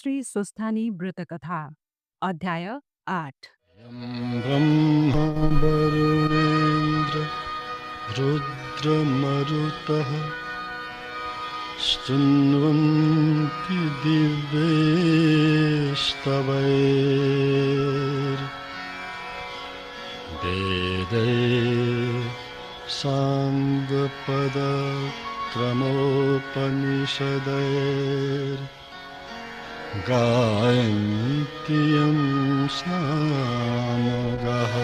श्री स्वस्थानी व्रतकथा अध्याय 8। यं ब्रह्मा वरुणेन्द्र रुद्रमरुतः स्तुन्वन्ति दिव्यैस्तवैर्वेदैः साङ्गपदक्रमोपनिषदैर्गायन्ति यं सामगाः।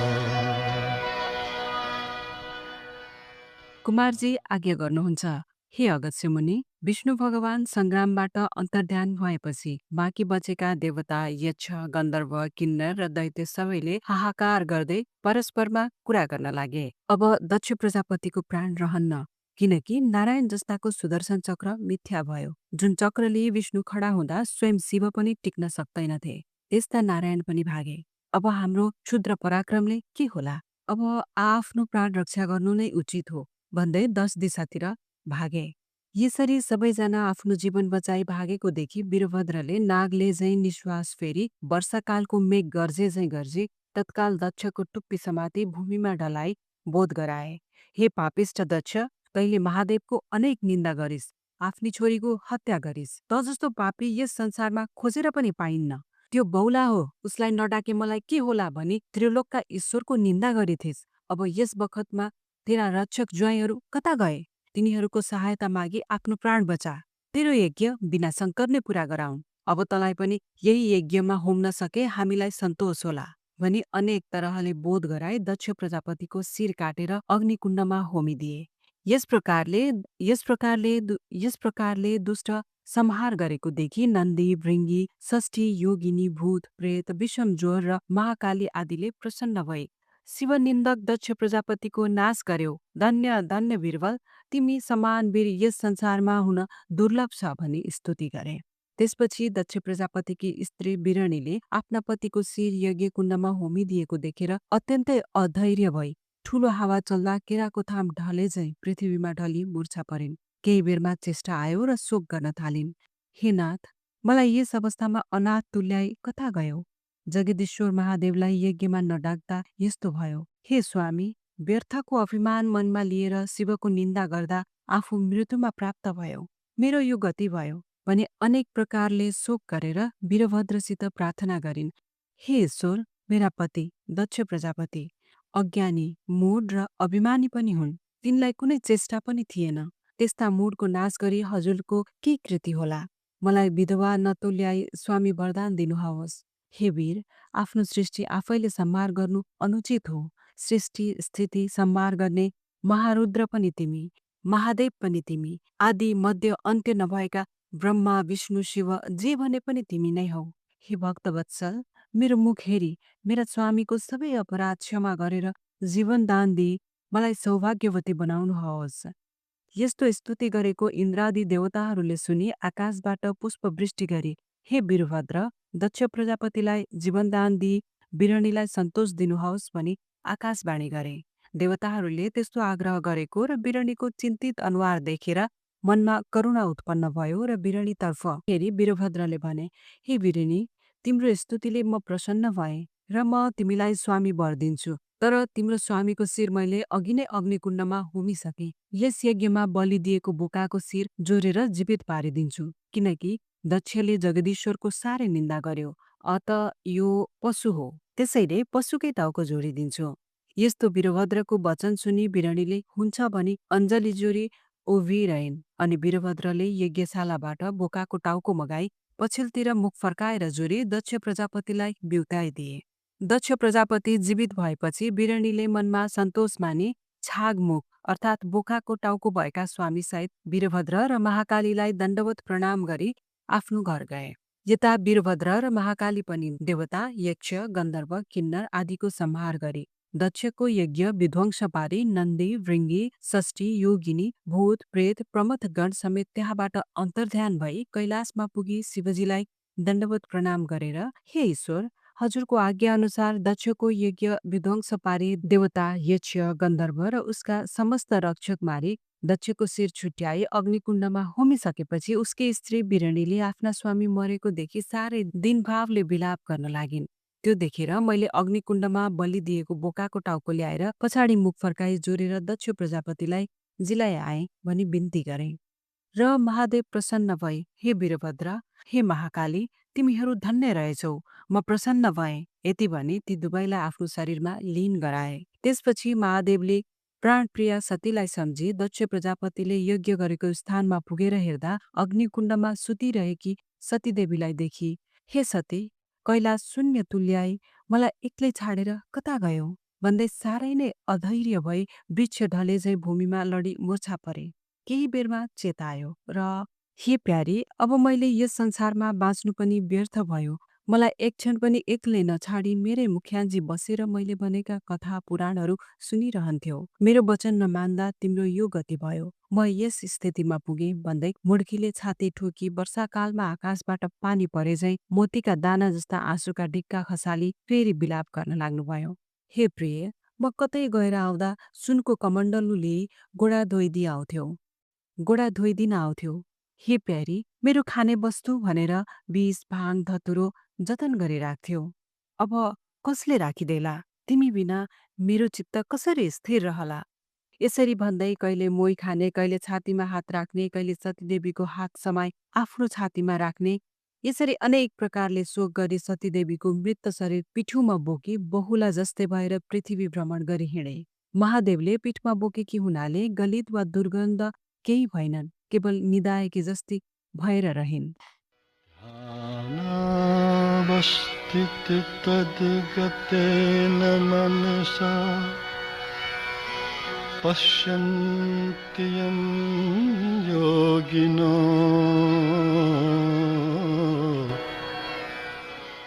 कुमारजी आज्ञा गर्नुहुन्छ। हे अगस्त्य मुनि, विष्णु भगवान सङ्ग्रामबाट अन्तर्ध्यान भएपछि बाँकी बचेका देवता, यक्ष, गन्धर्व, किन्नर र दैत्य सबैले हाहाकार गर्दै परस्परमा कुरा गर्न लागे। अब दक्ष प्रजापतिको प्राण रहन्न, किनकि नारायण जस्ताको सुदर्शन चक्र मिथ्या भयो। जुन चक्रले विष्णु खडा हुँदा स्वयं शिव पनि टिक्न सक्दैनथे, त्यस्ता नारायण पनि भागे। अब हाम्रो क्षुद्र पराक्रमले के होला? अब आफ्नो प्राण रक्षा गर्नु नै उचित हो भन्दै 10 दिशातिर भागे। यसरी सबैजना आफ्नो जीवन बचाई भागेको देखि वीरभद्रले नागले झैं निश्वास फेरी वर्षाकालको मेघ गर्जे झैं गर्जे तत्काल दक्षको टुप्पी समाती भूमिमा ढलाई बोध गराए। हे पापिष्ट दक्ष, तैले महादेवको अनेक निन्दा गरिस्, आफ्नी छोरीको हत्या गरिस्। त जस्तो पापी यस संसारमा खोजेर पनि पाइन्न। त्यो बौला हो, उसलाई नडाके मलाई के होला भनी त्रिलोकका ईश्वरको निन्दा गरिथिस्। अब यस बखतमा तेरा रक्षक ज्वाइँहरू कता गए? तिनीहरूको सहायता मागी आफ्नो प्राण बचा। तेरो यज्ञ बिना शङ्कर नै पुरा गराउन्। अब तँलाई पनि यही यज्ञमा होम्न सके हामीलाई सन्तोष होला भनी अनेक तरहले बोध गराई दक्ष प्रजापतिको शिर काटेर अग्निकुण्डमा होमिदिए। यस प्रकारले दुष्ट संहार गरेको देखि नन्दी, भृङ्गी, षष्ठी, योगिनी, भूत, प्रेत, विषम ज्वर र महाकाली आदिले प्रसन्न भए। शिवनिन्दक दक्ष प्रजापतिको नाश गर्यो। धन्य धन्य वीरबल, तिमी समान वीर यस संसारमा हुन दुर्लभ छ भनी स्तुति गरे। त्यसपछि दक्ष प्रजापतिकी स्त्री बिरणीले आफ्ना पतिको शिर यज्ञ कुण्डमा होमिदिएको देखेर अत्यन्तै अधैर्य भई ठूलो हावा चल्दा केराको थाम ढले झैं पृथ्वीमा ढली मूर्छा परिन्। केही बेरमा चेष्टा आयो र शोक गर्न थालिन्। हे नाथ, मलाई यस अवस्थामा अनाथ तुल्याई कता गयो? जगदीश्वर महादेवलाई यज्ञमा नडाक्दा यस्तो भयो। हे स्वामी, व्यर्थको अभिमान मनमा लिएर शिवको निन्दा गर्दा आफू मृत्युमा प्राप्त भयो। मेरो यो गति भयो भने अनेक प्रकारले शोक गरेर वीरभद्रसित प्रार्थना गरिन्। हे ईश्वर, मेरा पति दक्ष प्रजापति अज्ञानी, मूढ र अभिमानी पनि हुन्। तिनलाई कुनै चेष्टा पनि थिएन। त्यस्ता मूढको नाश गरी हजुरको के कृति होला? मलाई विधवा नतुल्याई स्वामी वरदान दिनुहोस्। हे वीर, आफ्नो सृष्टि आफैले संहार गर्नु अनुचित हो। सृष्टि स्थिति संहार गर्ने महारुद्र पनि तिमी, महादेव पनि तिमी, आदि मध्य अन्त्य नभएका ब्रह्मा, विष्णु, शिव जे भने पनि तिमी नै हौ। हे भक्तवत्सल, मेरो मुख हेरी मेरा स्वामीको सबै अपराध क्षमा गरेर जीवन दान दिई मलाई सौभाग्यवती बनाउनुहोस्। यस्तो स्तुति गरेको इन्द्रादि देवताहरूले सुनि आकाशबाट पुष्पवृष्टि गरी हे वीरभद्र, दक्ष प्रजापतिलाई जीवनदान दिई बिरणीलाई सन्तोष दिनुहोस् भनी आकाशवाणी गरे। देवताहरूले त्यस्तो आग्रह गरेको र बिरणीको चिन्तित अनुहार देखेर मनमा करुणा उत्पन्न भयो र बिरणीतर्फ हेरी वीरभद्रले भने, हे बिरणि, तिम्रो स्तुतिले म प्रसन्न भएँ र म तिमीलाई स्वामी वर दिन्छु। तर तिम्रो स्वामीको शिर मैले अघि नै अग्निकुण्डमा होमिसकेँ। यस यज्ञमा बलि दिएको बोकाको शिर जोरेर जीवित पारिदिन्छु, किनकि दक्षले जगदीश्वरको साह्रै निन्दा गर्यो। अत यो पशु हो, त्यसैले पशुकै टाउको जोडिदिन्छु। यस्तो वीरभद्रको वचन सुनि बिरणीले हुन्छ भनी अञ्जली जोरी उभिरहन्। अनि वीरभद्रले यज्ञशालाबाट बोकाको टाउको मगाई पछिल्तिर मुख फर्काएर जोरी दक्ष प्रजापतिलाई बिउताइदिए। दक्ष प्रजापति जीवित भएपछि बिरणीले मनमा सन्तोष मानी छागमुख अर्थात् बोकाको टाउको भएका स्वामीसहित वीरभद्र र महाकालीलाई दण्डवत प्रणाम गरी आफ्नो घर गए। यता वीरभद्र र महाकाली पनि देवता, यक्ष, गन्धर्व, किन्नर आदिको संहार गरे। दक्षको यज्ञ विध्वंस पारी नन्दी, भृङ्गी, षष्ठी, योगिनी, भूत, प्रेत, प्रमथ गण समेत त्यहाँबाट अन्तर्ध्यान भई कैलाशमा पुगी शिवजीलाई दण्डवत प्रणाम गरेर, हे ईश्वर, हजुरको आज्ञा अनुसार दक्षको यज्ञ विध्वंस पारी देवता, यक्ष, गन्धर्व र उसका समस्त रक्षक मारी दक्षको शिर छुट्याई अग्निकुण्डमा होमिसकेपछि उसकी स्त्री बिरणीले आफ्ना स्वामी मरेको देखि साह्रै दिनभावले विलाप गर्न लागिन्। त्यो देखेर मैले अग्निकुण्डमा बलि दिएको बोकाको टाउको ल्याएर पछाडि मुख फर्काई जोरेर दक्ष प्रजापतिलाई जिलाइ आए भनी बिन्ती गरे। र महादेव प्रसन्न भए, हे वीरभद्र, हे महाकाली, तिमीहरू धन्य रहेछौ, म प्रसन्न भएँ। यति भनी ती दुवैलाई आफ्नो शरीरमा लीन गराए। त्यसपछि महादेवले प्राणप्रिया सतीलाई सम्झी दक्ष प्रजापतिले यज्ञ गरेको स्थानमा पुगेर हेर्दा अग्निकुण्डमा सुतिरहेकी सतीदेवीलाई देखी, हे सती, कैलाश शून्य तुल्याई मलाई एक्लै छाडेर कता गयौ? भन्दै साह्रै नै अधैर्य भई वृक्ष ढले झै भूमिमा लडी मूर्छा परे। केही बेरमा चेता आयो र हे प्यारी, अब मैले यस संसारमा बाँच्नु पनि व्यर्थ भयो। मलाई एक क्षण पनि एक्लै नछाडी मेरै मुख्यान्जी बसेर मैले भनेका कथा पुराणहरू सुनिरहन्थ्यौ। मेरो वचन नमान्दा तिम्रो यो गति भयो। म यस स्थितिमा पुगेँ भन्दै मुड्कीले छाती ठोकी वर्षाकालमा आकाशबाट पानी परे झैं मोतीका दाना जस्ता आँसुका ढिक्का खसाली फेरि विलाप गर्न लाग्नुभयो। हे प्रिय, म कतै गएर आउँदा सुनको कमण्डलु लिई गोडा धोइदिन आउँथ्यो। हे प्यारी, मेरो खाने वस्तु भनेर विष भाङ धतुरो जतन गरी राख्थ्यौ। अब कसले राखिदेला? तिमी बिना मेरो चित्त कसरी स्थिर रहला? यसरी भन्दै कहिले मोही खाने, कहिले छातीमा हात राख्ने, कहिले सतीदेवीको हात समाई आफ्नो छातीमा राख्ने, यसरी अनेक प्रकारले शोक गरी सतीदेवीको मृत शरीर पिठुमा बोकी बहुला जस्तै भएर पृथ्वी भ्रमण गरी हिँडे। महादेवले पिठमा बोकेकी हुनाले गलित वा दुर्गन्ध केही भएनन्, केवल निदाएकी जस्ती भएर रहिन्। ध्यानावस्थिततद्गतेन मनसा पश्यन्ति यं योगिनो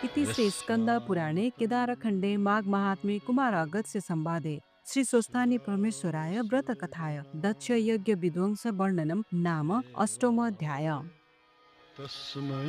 इति श्री स्कंद पुराणे केदारखण्डे माघ महात्म्ये कुमार अगस्त्य संवादे श्री स्वस्थानी परमेश्वराय व्रत कथाय दक्ष यज्ञ विध्वंस वर्णनम नाम अष्टमोऽध्याय। तस्मै